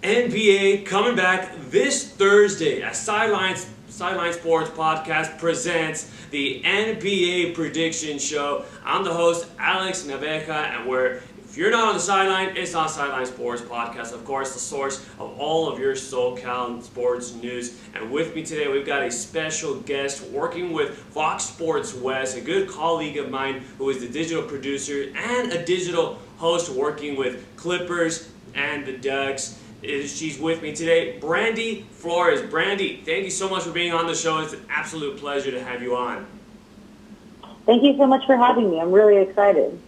NBA coming back this Thursday as Sideline Sports Podcast presents the NBA Prediction Show. I'm the host, Alex Naveja, and if you're not on the sideline, it's on Sideline Sports Podcast. Of course, the source of all of your SoCal sports news. And with me today, we've got a special guest working with Fox Sports West, a good colleague of mine who is the digital producer and a digital host working with Clippers and the Ducks. She's with me today, Brandy Flores. Brandy, thank you so much for being on the show. It's an absolute pleasure to have you on. Thank you so much for having me. I'm really excited.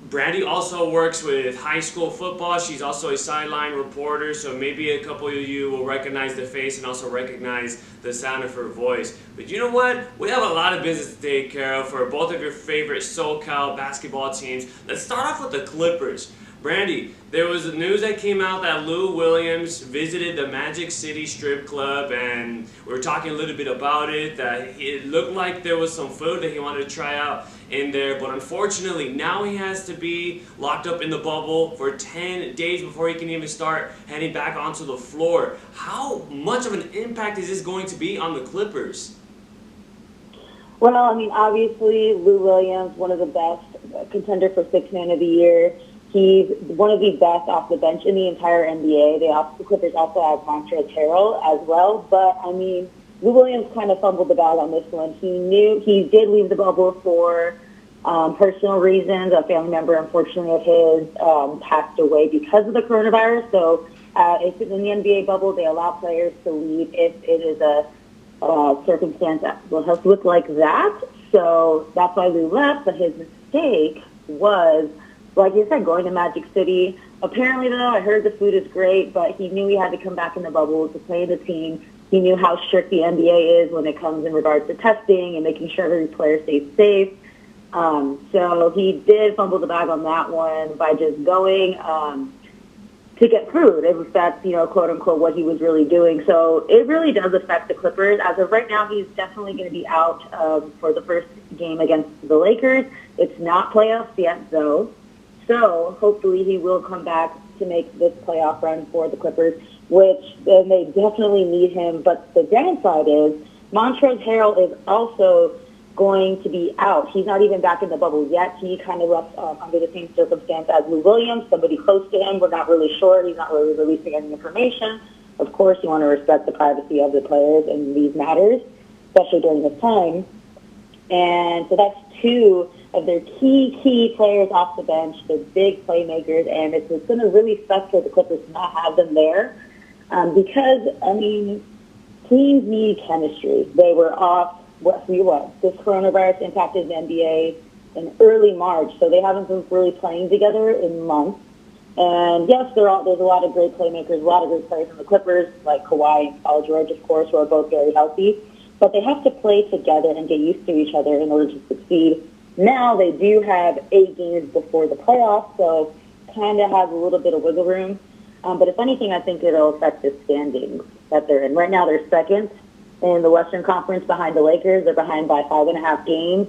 Brandy also works with high school football. She's also a sideline reporter, so maybe a couple of you will recognize the face and also recognize the sound of her voice. But you know what? We have a lot of business to take care of for both of your favorite SoCal basketball teams. Let's start off with the Clippers. Brandy, there was news that came out that Lou Williams visited the Magic City Strip Club, and we were talking a little bit about it, that it looked like there was some food that he wanted to try out in there, but unfortunately now he has to be locked up in the bubble for 10 days before he can even start heading back onto the floor. How much of an impact is this going to be on the Clippers? Well, I mean, obviously, Lou Williams, one of the best contender for Sixth Man of the Year. He's one of the best off the bench in the entire NBA. The Clippers also have Montrezl Harrell as well. But, I mean, Lou Williams kind of fumbled the bag on this one. He did leave the bubble for personal reasons. A family member, unfortunately, of his passed away because of the coronavirus. So if in the NBA bubble, they allow players to leave if it is a circumstance that will look like that. So that's why Lou left. But his mistake was, like you said, going to Magic City. Apparently, though, I heard the food is great, but he knew he had to come back in the bubble to play the team. He knew how strict the NBA is when it comes in regards to testing and making sure every player stays safe. So he did fumble the bag on that one by just going to get food, if that's, quote unquote, what he was really doing. So it really does affect the Clippers. As of right now, he's definitely going to be out for the first game against the Lakers. It's not playoffs yet, though. So hopefully he will come back to make this playoff run for the Clippers, which then they definitely need him. But the downside is Montrezl Harrell is also going to be out. He's not even back in the bubble yet. He kind of left under the same circumstance as Lou Williams, somebody close to him. We're not really sure. He's not really releasing any information. Of course, you want to respect the privacy of the players in these matters, especially during this time. And so that's two of their key players off the bench, the big playmakers, and it's going to really suck for the Clippers to not have them there because, I mean, teams need chemistry. They were off, this coronavirus impacted the NBA in early March, so they haven't been really playing together in months. And yes, there's a lot of great playmakers, a lot of great players in the Clippers, like Kawhi and Paul George, of course, who are both very healthy. But they have to play together and get used to each other in order to succeed. Now they do have 8 games before the playoffs, so kind of has a little bit of wiggle room. But if anything, I think it'll affect the standings that they're in. Right now they're second in the Western Conference behind the Lakers. They're behind by 5.5 games.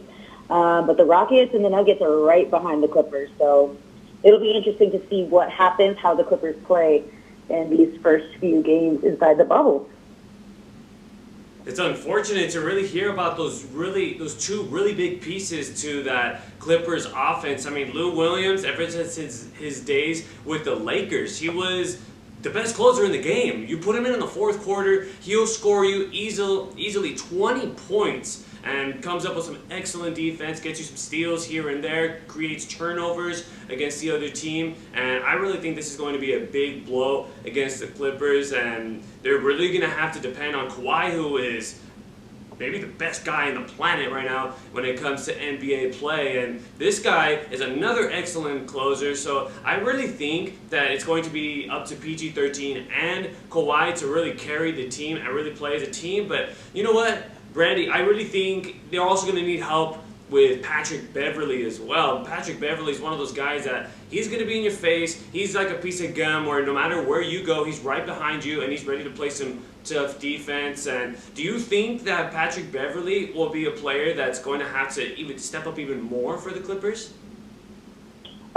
But the Rockets and the Nuggets are right behind the Clippers. So it'll be interesting to see what happens, how the Clippers play in these first few games inside the bubble. It's unfortunate to really hear about those two really big pieces to that Clippers offense. I mean, Lou Williams, ever since his days with the Lakers, he was the best closer in the game. You put him in the fourth quarter, he'll score you easily 20 points and comes up with some excellent defense, gets you some steals here and there, creates turnovers against the other team, and I really think this is going to be a big blow against the Clippers, and they're really going to have to depend on Kawhi, who is maybe the best guy on the planet right now when it comes to NBA play, and this guy is another excellent closer, so I really think that it's going to be up to PG-13 and Kawhi to really carry the team and really play as a team. But you know what, Brandy, I really think they're also going to need help with Patrick Beverly as well. Patrick Beverly is one of those guys that he's going to be in your face. He's like a piece of gum where no matter where you go, he's right behind you and he's ready to play some tough defense. And do you think that Patrick Beverly will be a player that's going to have to even step up even more for the Clippers?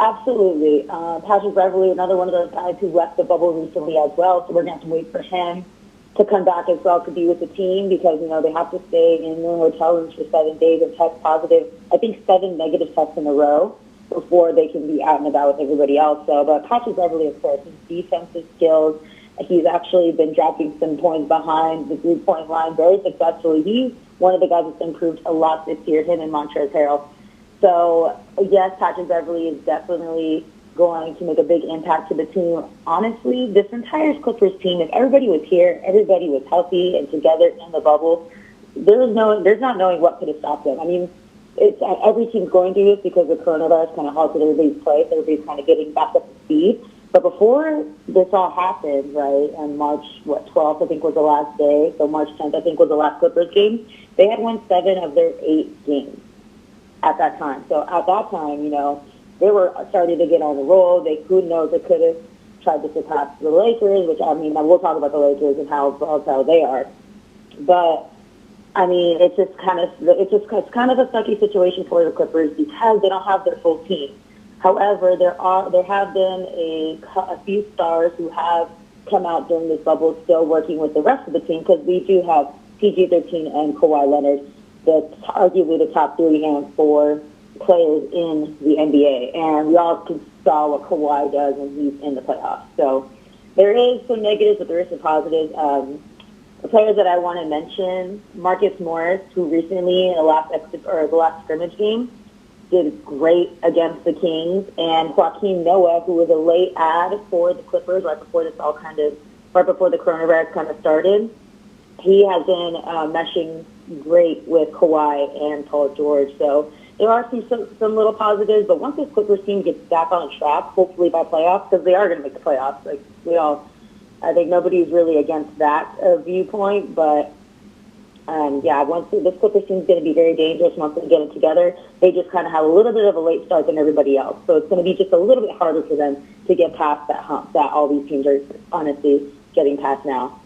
Absolutely. Patrick Beverly, another one of those guys who left the bubble recently as well, so we're going to have to wait for him to come back as well to be with the team because, they have to stay in their hotel rooms for 7 days and test positive, I think 7 negative tests in a row before they can be out and about with everybody else. So, but Patrick Beverly, of course, his defensive skills, he's actually been dropping some points behind the 3-point line very successfully. He's one of the guys that's improved a lot this year, him and Montrezl Harrell. So, yes, Patrick Beverly is definitely going to make a big impact to the team. Honestly, this entire Clippers team, if everybody was here, everybody was healthy and together in the bubble, there's not knowing what could have stopped them. I mean, every team's going through this because the coronavirus kind of halted everybody's play. So everybody's kind of getting back up to speed. But before this all happened, right, on March 12th, I think was the last day, so March 10th, I think was the last Clippers game, they had won 7 of their 8 games at that time. So at that time, they were starting to get on the roll. Who knows, they could have tried to surpass the Lakers, which, we'll talk about the Lakers and how volatile they are. But, it's kind of a sucky situation for the Clippers because they don't have their full team. However, there have been a few stars who have come out during this bubble still working with the rest of the team because we do have PG-13 and Kawhi Leonard, that's arguably the top 3 and 4 players in the NBA. And we all saw what Kawhi does when he's in the playoffs. So there is some negatives, but there is some positives. The players that I want to mention, Marcus Morris, who recently in the last scrimmage game did great against the Kings, and Joakim Noah, who was a late add for the Clippers right before the coronavirus kind of started. He has been meshing great with Kawhi and Paul George. So there are some little positives, but once this Clippers team gets back on a track, hopefully by playoffs, because they are going to make the playoffs. I think nobody's really against that viewpoint, but once this Clippers team is going to be very dangerous once they get it together. They just kind of have a little bit of a late start than everybody else. So it's going to be just a little bit harder for them to get past that hump that all these teams are honestly getting past now.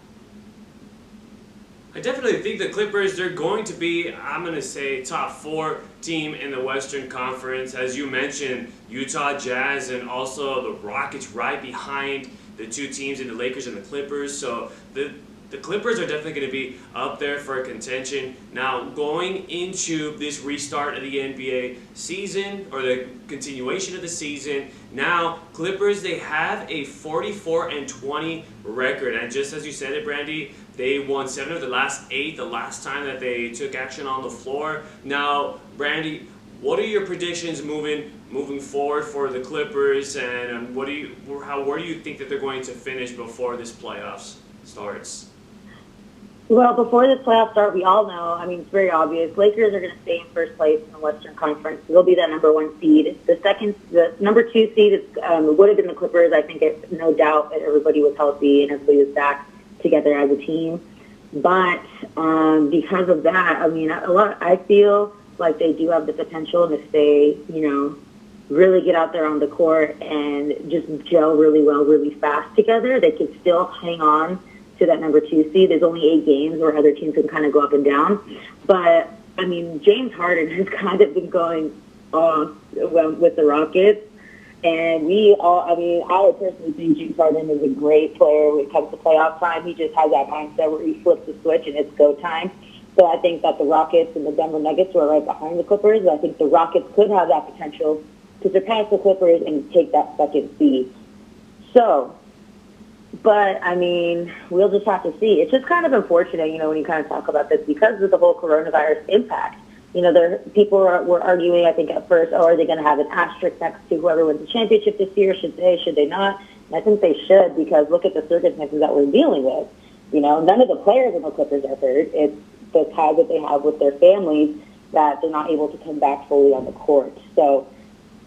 I definitely think the Clippers, they're going to be, I'm going to say, top 4 team in the Western Conference. As you mentioned, Utah Jazz and also the Rockets right behind the 2 teams in the Lakers and the Clippers. So the Clippers are definitely going to be up there for contention. Now, going into this restart of the NBA season, or the continuation of the season, now Clippers, they have a 44-20 record. And just as you said it, Brandy, they won 7 of the last 8 the last time that they took action on the floor. Now, Brandy, what are your predictions moving forward for the Clippers, and where do you think that they're going to finish before this playoffs starts? Well, before this playoff start, we all know, it's very obvious, Lakers are going to stay in first place in the Western Conference. They'll be that number 1 seed. The number 2 seed would have been the Clippers. I think it's no doubt that everybody was healthy and everybody was back together as a team. But because of that, I feel like they do have the potential, and if they, really get out there on the court and just gel really well, really fast together, they could still hang on to that number 2 seed. There's only 8 games where other teams can kind of go up and down. But, James Harden has kind of been going off with the Rockets. And I personally think James Harden is a great player when it comes to playoff time. He just has that mindset where he flips the switch and it's go time. So I think that the Rockets and the Denver Nuggets, who are right behind the Clippers, I think the Rockets could have that potential to surpass the Clippers and take that 2nd seed. So, but, we'll just have to see. It's just kind of unfortunate, when you kind of talk about this because of the whole coronavirus impact. People were arguing, I think, at first, are they going to have an asterisk next to whoever wins the championship this year? Should they not? And I think they should, because look at the circumstances that we're dealing with. None of the players in the Clippers are hurt. It's the ties that they have with their families that they're not able to come back fully on the court. So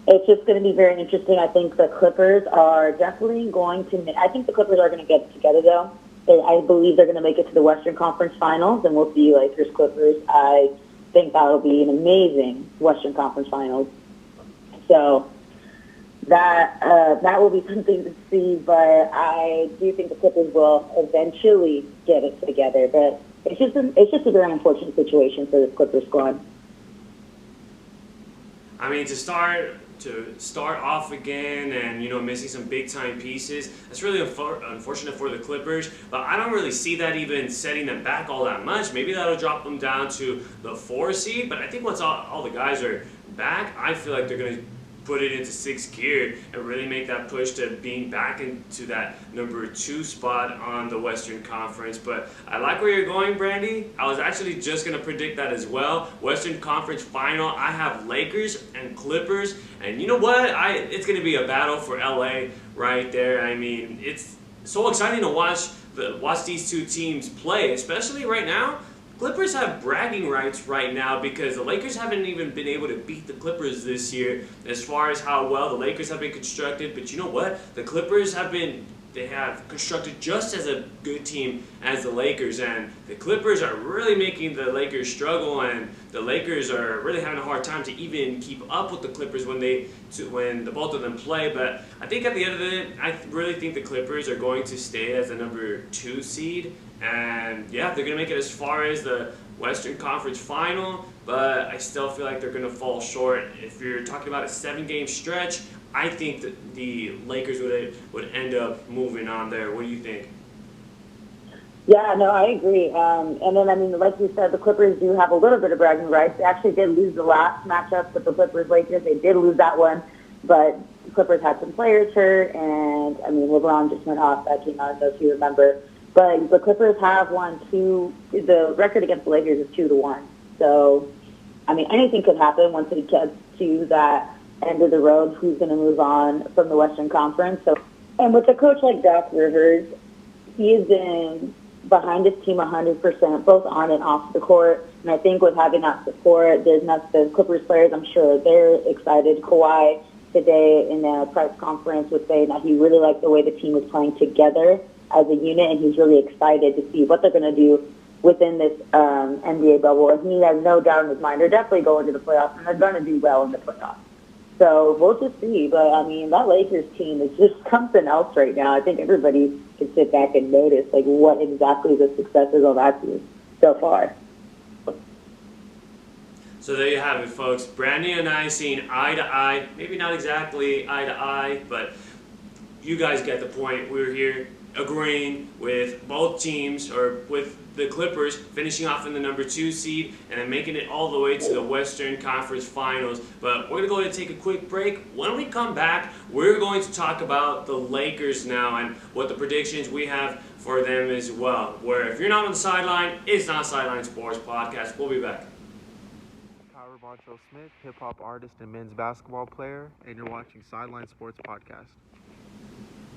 it's just going to be very interesting. I think the Clippers are definitely going to – I think the Clippers are going to get it together, though. I believe they're going to make it to the Western Conference Finals, and we'll see Lakers Clippers. I think that'll be an amazing Western Conference Finals. So that will be something to see, but I do think the Clippers will eventually get it together. But it's just a very unfortunate situation for the Clippers squad. To start to start off again and, missing some big-time pieces. That's really unfortunate for the Clippers, but I don't really see that even setting them back all that much. Maybe that'll drop them down to the 4 seed, but I think once all the guys are back, I feel like they're going to put it into 6th gear and really make that push to being back into that number 2 spot on the Western Conference. But I like where you're going, Brandy. I was actually just going to predict that as well. Western Conference Final, I have Lakers and Clippers. And you know what? It's going to be a battle for LA right there. I mean, it's so exciting to watch these two teams play, especially right now. Clippers have bragging rights right now because the Lakers haven't even been able to beat the Clippers this year as far as how well the Lakers have been constructed. But you know what? The Clippers have constructed just as a good team as the Lakers, and the Clippers are really making the Lakers struggle, and the Lakers are really having a hard time to even keep up with the Clippers when the both of them play. But I think at the end of it, I really think the Clippers are going to stay as the number 2 seed, and yeah, they're going to make it as far as the Western Conference Final, but I still feel like they're going to fall short. If you're talking about a 7-game stretch, I think that the Lakers would end up moving on there. What do you think? Yeah, no, I agree. And then, I mean, like you said, the Clippers do have a little bit of bragging rights. They actually did lose the last matchup with the Clippers-Lakers. They did lose that one, but the Clippers had some players hurt, and, I mean, LeBron just went off that game. I don't know if you remember. But the Clippers have won 2. The record against the Lakers is 2-1. So, I mean, anything could happen once it gets to that end of the road. Who's going to move on from the Western Conference? So, and with a coach like Doc Rivers, he has been behind his team 100%, both on and off the court. And I think with having that support, the Clippers players, I'm sure they're excited. Kawhi today in the press conference was saying that he really liked the way the team was playing together as a unit, and he's really excited to see what they're going to do within this NBA bubble. And he has no doubt in his mind they're definitely going to the playoffs, and they're going to do well in the playoffs. So we'll just see. But, I mean, that Lakers team is just something else right now. I think everybody can sit back and notice, like, what exactly the success is on that team so far. So there you have it, folks. Brandy and I seeing eye to eye. Maybe not exactly eye to eye, but you guys get the point. We're here agreeing with both teams, or with the Clippers finishing off in the number 2 seed and then making it all the way to the Western Conference Finals. But we're going to go ahead and take a quick break. When we come back, we're going to talk about the Lakers now and what the predictions we have for them as well. Where if you're not on the sideline, it's not Sideline Sports Podcast. We'll be back. Tyler Boncho Smith, hip-hop artist and men's basketball player, and you're watching Sideline Sports Podcast.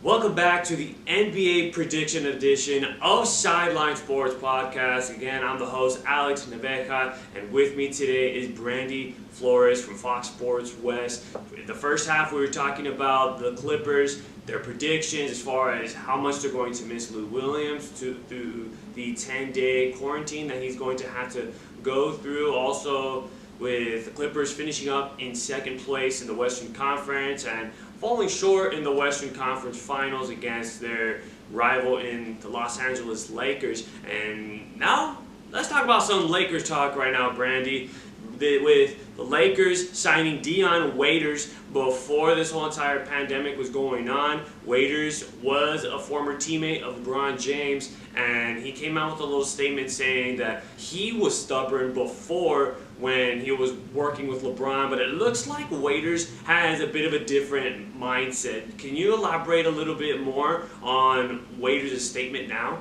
Welcome back to the NBA Prediction Edition of Sideline Sports Podcast. Again, I'm the host, Alex Naveja, and with me today is Brandy Flores from Fox Sports West. In the first half, we were talking about the Clippers, their predictions as far as how much they're going to miss Lou Williams through the 10-day quarantine that he's going to have to go through. Also, with the Clippers finishing up in 2nd place in the Western Conference and falling short in the Western Conference Finals against their rival in the Los Angeles Lakers. And now, let's talk about some Lakers talk right now, Brandy. With the Lakers signing Dion Waiters before this whole entire pandemic was going on. Waiters was a former teammate of LeBron James, and he came out with a little statement saying that he was stubborn before when he was working with LeBron, but it looks like Waiters has a bit of a different mindset. Can you elaborate a little bit more on Waiters' statement now?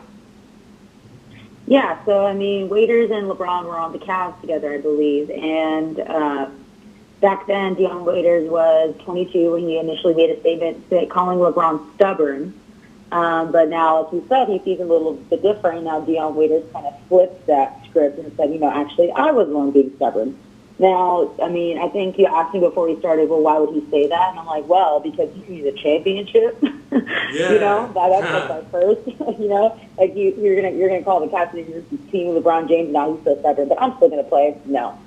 Yeah, so, I mean, Waiters and LeBron were on the Cavs together, I believe, and back then, Dion Waiters was 22 when he initially made a statement calling LeBron stubborn. But now, as we said, he sees a little bit different. Now, Dion Waiters kind of flipped that script and said, actually, I was the one being stubborn. Now, I mean, I think you asked me before we started, well, why would he say that? And I'm like, well, because he needs a championship. Yeah. That's my first. Like you're gonna call the captain of this team LeBron James. Now he's so stubborn, but I'm still gonna play. No.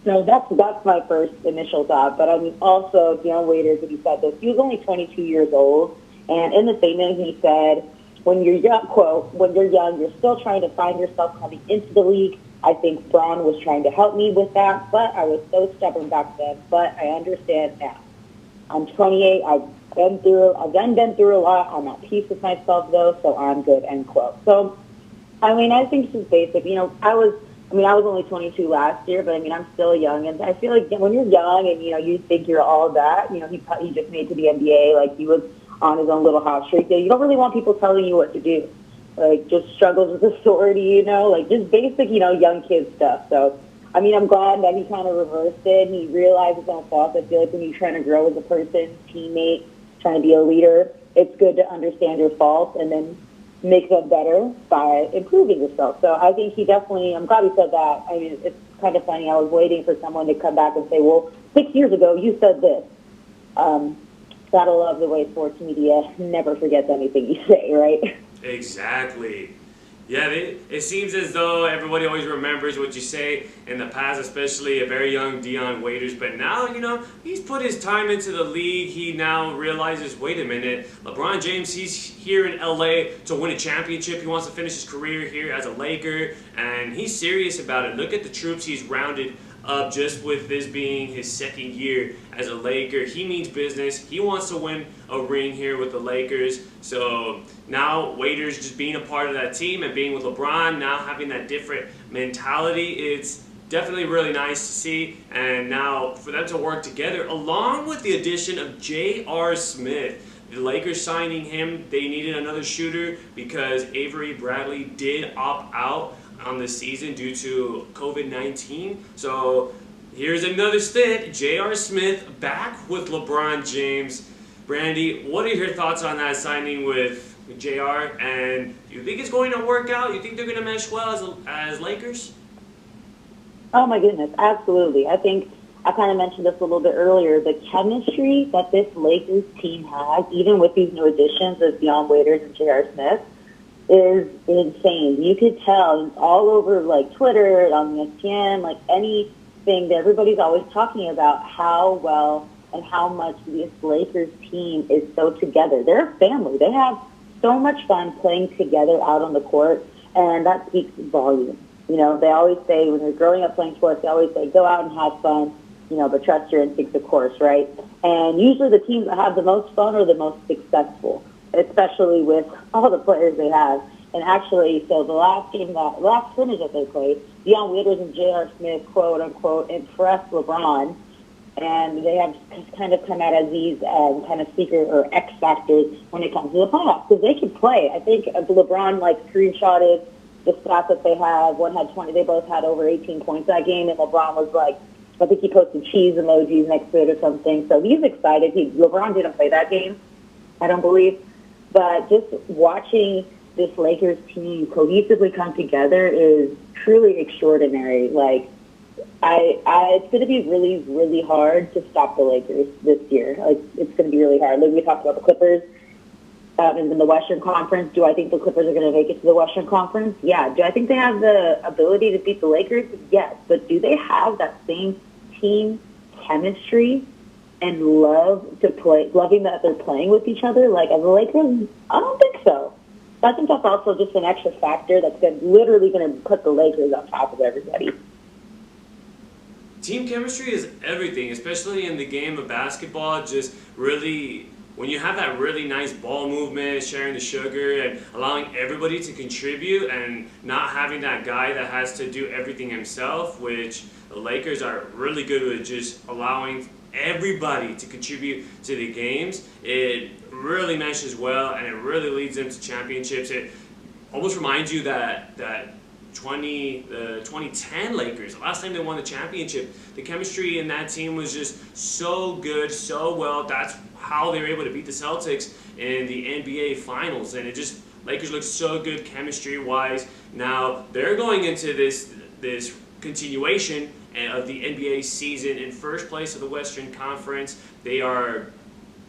So that's my first initial thought. But I mean, also Dion Waiters, when he said this, he was only 22 years old, and in the statement he said, "When you're young, quote, when you're young, you're still trying to find yourself coming into the league. I think Braun was trying to help me with that, but I was so stubborn back then. But I understand now." I'm 28. I've been through a lot. I'm at peace with myself though, so I'm good, end quote. So, I mean, I think it's just basic. You know, I was only 22 last year, but I mean, I'm still young, and I feel like when you're young and, you know, you think you're all that, you know, he just made it to the NBA, like he was on his own little hot streak there. You don't really want people telling you what to do. Like, just struggles with authority, you know, like just basic, you know, young kid stuff. So, I mean, I'm glad that he kind of reversed it and he realized his own faults. I feel like when you're trying to grow as a person, teammate, trying to be a leader, it's good to understand your faults and then make them better by improving yourself. So I think he definitely, I'm glad he said that. I mean, it's kind of funny. I was waiting for someone to come back and say, well, 6 years ago, you said this. Gotta love the way sports media never forgets anything you say, right? Exactly. Yeah, it seems as though everybody always remembers what you say in the past, especially a very young Dion Waiters. But now, you know, he's put his time into the league. He now realizes, wait a minute, LeBron James, he's here in LA to win a championship. He wants to finish his career here as a Laker, and he's serious about it. Look at the troops he's rounded up just with this being his second year as a Laker. He means business. He wants to win a ring here with the Lakers. So now Waiters just being a part of that team and being with LeBron, now having that different mentality, it's definitely really nice to see. And now for them to work together, along with the addition of J.R. Smith. The Lakers signing him, they needed another shooter because Avery Bradley did opt out on the season due to COVID-19. So here's another stint. J.R. Smith back with LeBron James. Brandy, what are your thoughts on that signing with J.R.? And do you think it's going to work out? You think they're going to mesh well as Lakers? Oh my goodness, absolutely. I think I kind of mentioned this a little bit earlier. The chemistry that this Lakers team has, even with these new additions of Dion Waiters and J.R. Smith, is insane. You could tell all over like Twitter, on ESPN, like anything that everybody's always talking about how well and how much this Lakers team is so together. They're a family. They have so much fun playing together out on the court, and that speaks volumes. You know, they always say when you're growing up playing sports, they always say go out and have fun, you know, but trust your instincts, of course, right? And usually the teams that have the most fun are the most successful, especially with all the players they have. And actually, so the last scrimmage that they played, Dion Waiters and J.R. Smith, quote unquote, impressed LeBron, and they have kind of come out as these kind of secret or X factors when it comes to the playoffs because they can play. I think LeBron screenshotted the stats that they have. One had 20. They both had over 18 points that game, and LeBron was like, I think he posted cheese emojis next to it or something. So he's excited. LeBron didn't play that game, I don't believe. But just watching this Lakers team cohesively come together is truly extraordinary. Like, it's going to be really, really hard to stop the Lakers this year. Like, it's going to be really hard. Like we talked about the Clippers in the Western Conference. Do I think the Clippers are going to make it to the Western Conference? Yeah. Do I think they have the ability to beat the Lakers? Yes. But do they have that same team chemistry and loving that they're playing with each other? Like, as the Lakers, I don't think so. I think that's also just an extra factor that's literally going to put the Lakers on top of everybody. Team chemistry is everything, especially in the game of basketball. Just really, when you have that really nice ball movement, sharing the sugar, and allowing everybody to contribute and not having that guy that has to do everything himself, which the Lakers are really good with, just allowing everybody to contribute to the games. It really meshes well, and it really leads them to championships. It almost reminds you that the 2010 Lakers, the last time they won the championship, the chemistry in that team was just so good, so well. That's how they were able to beat the Celtics in the NBA Finals, and Lakers look so good chemistry-wise. Now they're going into this continuation of the NBA season in first place of the Western Conference. They are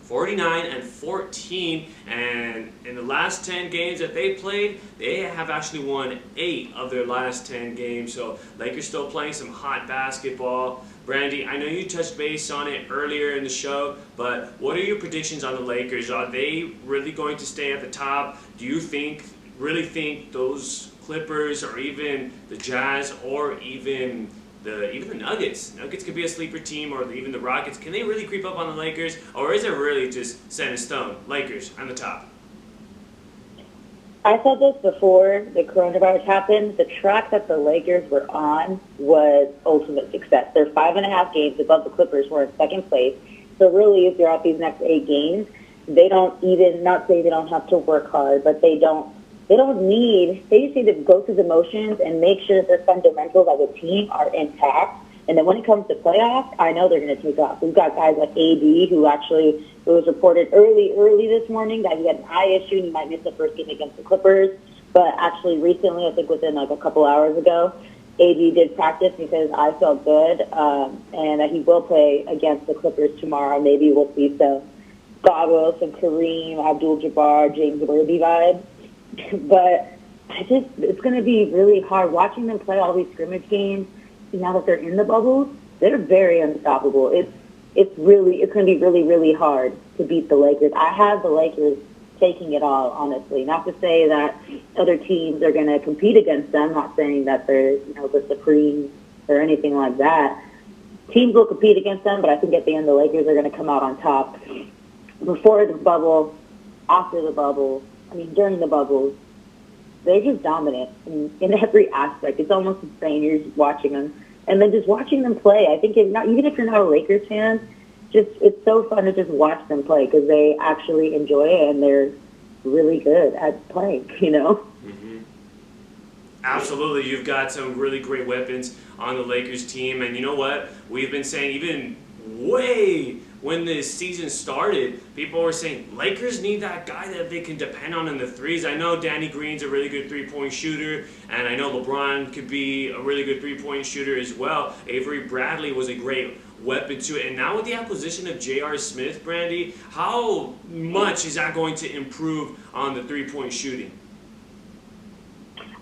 49-14, and in the last 10 games that they played, they have actually won 8 of their last 10 games. So Lakers still playing some hot basketball. Brandy, I know you touched base on it earlier in the show, but what are your predictions on the Lakers? Are they really going to stay at the top? Do you really think those Clippers or even the Jazz or even even the Nuggets. Nuggets could be a sleeper team, or even the Rockets. Can they really creep up on the Lakers, or is it really just set in stone? Lakers on the top. I said this before the coronavirus happened. The track that the Lakers were on was ultimate success. They're 5.5 games above the Clippers, who are in second place. So really, if you're out these next 8 games, they don't even, not say they don't have to work hard, but they just need to go through the motions and make sure that their fundamentals as a team are intact. And then when it comes to playoffs, I know they're going to take off. We've got guys like AD, who actually, it was reported early this morning that he had an eye issue and he might miss the first game against the Clippers. But actually recently, I think within like a couple hours ago, AD did practice and he said his eye felt good, and that he will play against the Clippers tomorrow. Maybe we'll see some Gagos and Kareem, Abdul-Jabbar, James Worthy vibes. But it's going to be really hard watching them play all these scrimmage games. Now that they're in the bubbles, they're very unstoppable. It's going to be really, really hard to beat the Lakers. I have the Lakers taking it all, honestly. Not to say that other teams are going to compete against them. Not saying that they're the Supremes or anything like that. Teams will compete against them, but I think at the end the Lakers are going to come out on top. Before the bubble, after the bubble, during the bubbles, they're just dominant in every aspect. It's almost insane. You're just watching them. And then just watching them play, I think even if you're not a Lakers fan, it's so fun to just watch them play because they actually enjoy it and they're really good at playing, Mm-hmm. Absolutely. You've got some really great weapons on the Lakers team. And you know what? We've been saying even way when this season started, people were saying Lakers need that guy that they can depend on in the threes. I know Danny Green's a really good three-point shooter, and I know LeBron could be a really good three-point shooter as well. Avery Bradley was a great weapon to it. And now with the acquisition of J.R. Smith, Brandy, how much is that going to improve on the three-point shooting?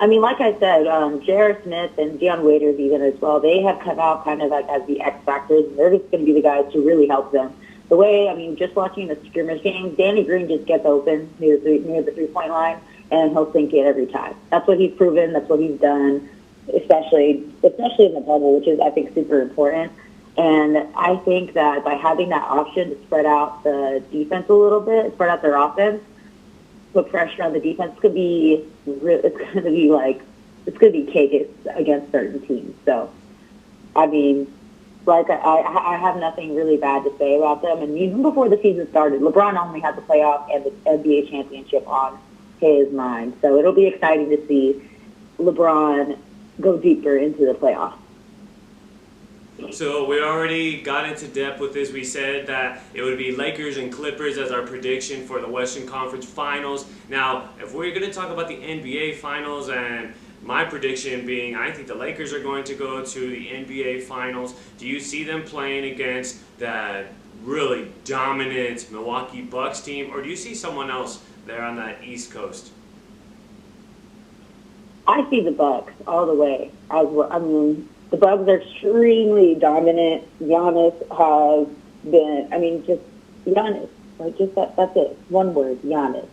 Like I said, J.R. Smith and Deion Waiters even as well, they have come out kind of like as the X factors. They're just going to be the guys to really help them. The way, just watching the scrimmage game, Danny Green just gets open near the three-point line, and he'll sink it every time. That's what he's proven. That's what he's done, especially in the bubble, which is, I think, super important. And I think that by having that option to spread out the defense a little bit, spread out their offense, put pressure on the defense, it's going to be cake against certain teams. So, I have nothing really bad to say about them. And even before the season started, LeBron only had the playoff and the NBA championship on his mind. So it'll be exciting to see LeBron go deeper into the playoffs. So we already got into depth with this. We said that it would be Lakers and Clippers as our prediction for the Western Conference Finals. Now, if we're going to talk about the NBA Finals, and my prediction being I think the Lakers are going to go to the NBA Finals, do you see them playing against that really dominant Milwaukee Bucks team, or do you see someone else there on that East Coast? I see the Bucks all the way. The Bucks are extremely dominant. Giannis has been, just Giannis. That's it. One word, Giannis.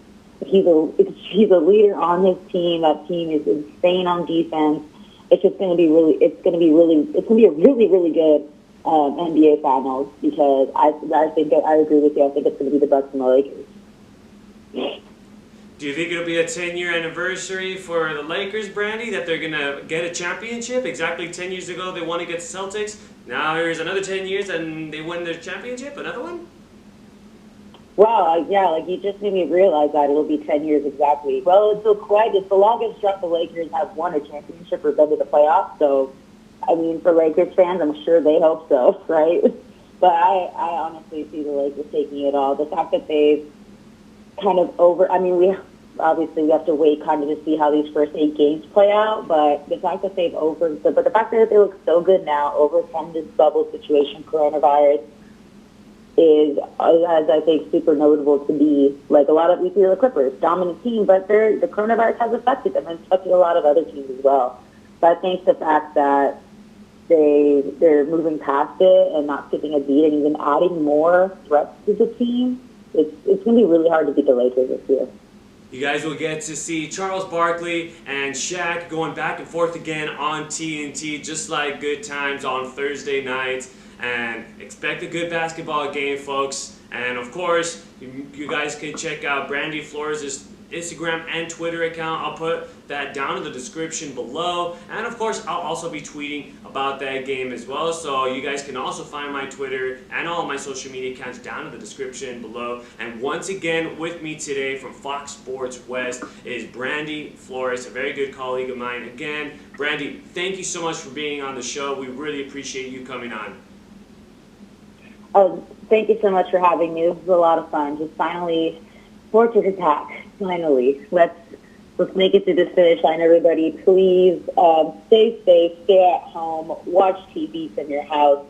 He's a leader on his team. That team is insane on defense. It's going to be a really, really good NBA Finals because I think I agree with you. I think it's going to be the Bucks and the Lakers. Do you think it'll be a 10-year anniversary for the Lakers, Brandy, that they're going to get a championship? Exactly 10 years ago, they won against the Celtics. Now here's another 10 years, and they win their championship? Another one? Wow, you just made me realize that it'll be 10 years exactly. Well, it's the longest stretch the Lakers have won a championship or been to the playoffs. So, for Lakers fans, I'm sure they hope so, right? But I honestly see the Lakers taking it all. The fact that they've kind of we have to wait kind of to see how these first 8 games play out, but the fact that the fact that they look so good now, overcome this bubble situation, coronavirus, is, as I think, super notable to be. Like a lot of, we see the Clippers, dominant team, but the coronavirus has affected them and affected a lot of other teams as well. But I think the fact that they're moving past it and not skipping a beat and even adding more threats to the team, it's going to be really hard to beat the Lakers this year. You guys will get to see Charles Barkley and Shaq going back and forth again on TNT, just like good times on Thursday nights. And expect a good basketball game, folks. And of course, you guys can check out Brandy Flores' Instagram and Twitter account. I'll put that down in the description below. And of course, I'll also be tweeting about that game as well. So you guys can also find my Twitter and all of my social media accounts down in the description below. And once again, with me today from Fox Sports West is Brandy Flores, a very good colleague of mine. Again, Brandy, thank you so much for being on the show. We really appreciate you coming on. Oh, thank you so much for having me. This was a lot of fun. Just finally, sports attack. Finally, let's make it to the finish line, everybody. Please stay safe, stay at home, watch TV from your house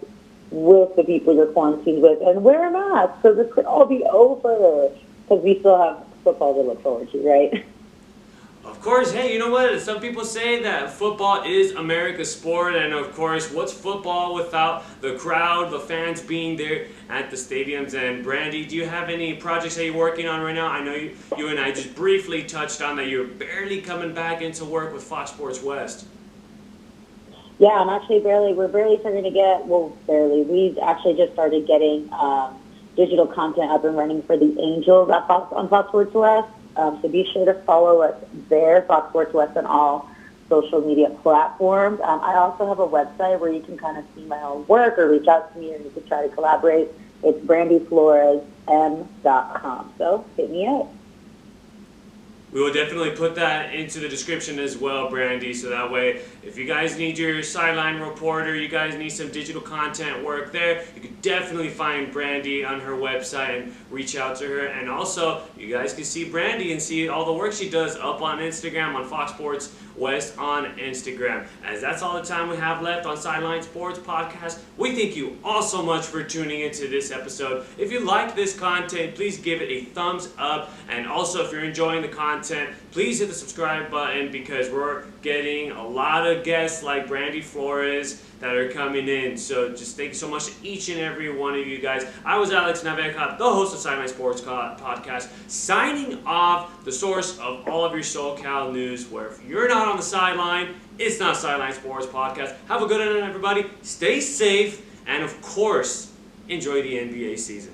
with the people you're quarantined with, and wear a mask so this could all be over because we still have football to look forward to, right? Of course, hey, you know what? Some people say that football is America's sport, and of course, what's football without the crowd, the fans being there at the stadiums? And Brandy, do you have any projects that you're working on right now? I know you and I just briefly touched on that you're barely coming back into work with Fox Sports West. Yeah, we're barely starting to get, we actually just started getting digital content up and running for the Angels on Fox Sports West. So be sure to follow us there, Fox Sports West, on all social media platforms. I also have a website where you can kind of see my own work or reach out to me and you can try to collaborate. It's brandyfloresm.com. So hit me up. We will definitely put that into the description as well, Brandy, so that way if you guys need your sideline reporter, you guys need some digital content work there, you can definitely find Brandy on her website and reach out to her. And also, you guys can see Brandy and see all the work she does up on Instagram, on Fox Sports West on Instagram. As that's all the time we have left on Sideline Sports Podcast. We thank you all so much for tuning into this episode. If you like this content, please give it a thumbs up. And also, if you're enjoying the content, please hit the subscribe button because we're getting a lot of guests like Brandy Flores that are coming in. So just thank you so much to each and every one of you guys. I was Alex Naveca, the host of Sideline Sports Podcast, signing off, the source of all of your SoCal news, where if you're not on the sideline, it's not Sideline Sports Podcast. Have a good night, everybody. Stay safe, and of course, enjoy the NBA season.